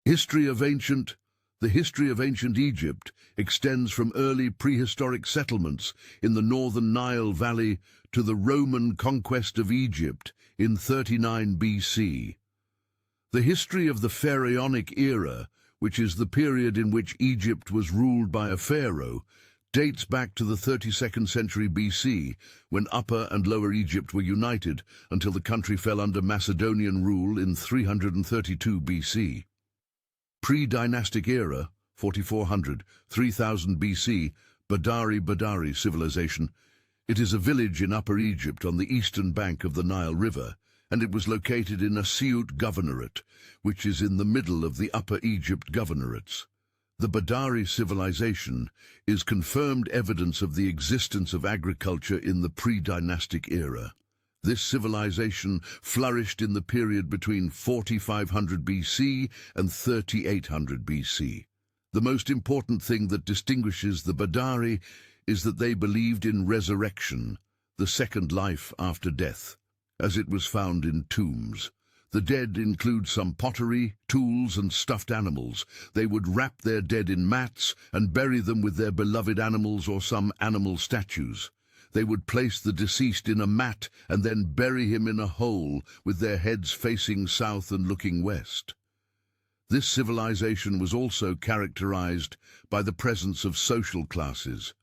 The history of ancient Egypt extends from early prehistoric settlements in the northern Nile Valley to the Roman conquest of Egypt in 39 BC. The history of the Pharaonic era, which is the period in which Egypt was ruled by a pharaoh, dates back to the 32nd century BC, when Upper and Lower Egypt were united until the country fell under Macedonian rule in 332 BC. Pre-dynastic era, 4400–3000 BC, Badari civilization. It is a village in Upper Egypt on the eastern bank of the Nile River, and it was located in Asyut Governorate, which is in the middle of the Upper Egypt governorates. The Badari civilization is confirmed evidence of the existence of agriculture in the pre-dynastic era. This civilization flourished in the period between 4500 BC and 3800 BC. The most important thing that distinguishes the Badari is that they believed in resurrection, the second life after death, as it was found in tombs. The dead include some pottery, tools, and stuffed animals. They would wrap their dead in mats and bury them with their beloved animals or some animal statues. They would place the deceased in a mat and then bury him in a hole with their heads facing south and looking west. This civilization was also characterized by the presence of social classes,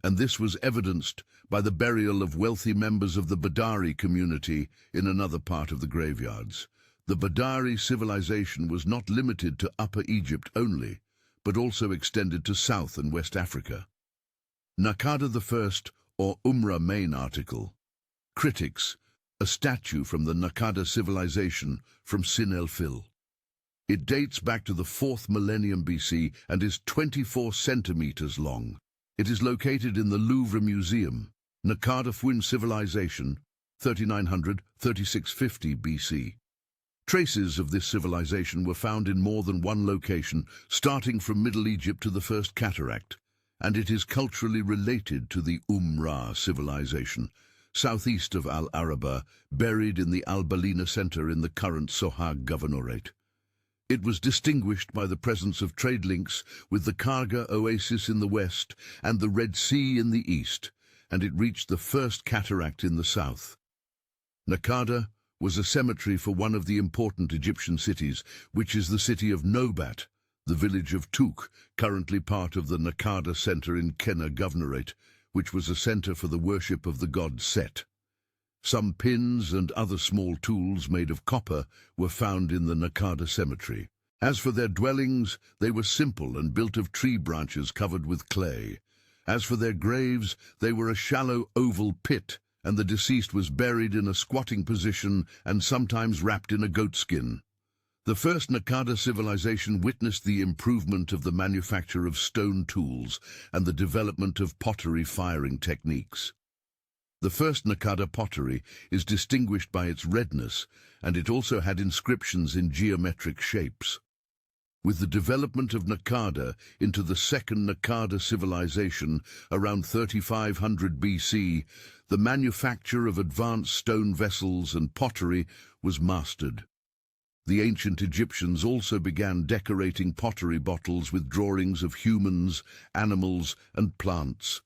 and this was evidenced by the burial of wealthy members of the Badari community in another part of the graveyards. The Badari civilization was not limited to Upper Egypt only, but also extended to South and West Africa. Naqada I, or Umra main article. Critics, a statue from the Naqada civilization from Sin el Fil. It dates back to the 4th millennium BC and is 24 centimeters long. It is located in the Louvre Museum. Naqada Fwin civilization, 3900–3650 BC. Traces of this civilization were found in more than one location, starting from Middle Egypt to the First Cataract, and it is culturally related to the Umra civilization, southeast of Al-Araba, buried in the Al-Balina center in the current Sohag governorate. It was distinguished by the presence of trade links with the Karga oasis in the west and the Red Sea in the east, and it reached the First Cataract in the south. Naqada was a cemetery for one of the important Egyptian cities, which is the city of Nobat, the village of Tuk, currently part of the Naqada Center in Kenna Governorate, which was a center for the worship of the god Set. Some pins and other small tools made of copper were found in the Naqada cemetery. As for their dwellings, they were simple and built of tree branches covered with clay. As for their graves, they were a shallow oval pit, and the deceased was buried in a squatting position and sometimes wrapped in a goatskin. The first Naqada civilization witnessed the improvement of the manufacture of stone tools and the development of pottery firing techniques. The first Naqada pottery is distinguished by its redness, and it also had inscriptions in geometric shapes. With the development of Naqada into the second Naqada civilization around 3500 BC, the manufacture of advanced stone vessels and pottery was mastered. The ancient Egyptians also began decorating pottery bottles with drawings of humans, animals, and plants.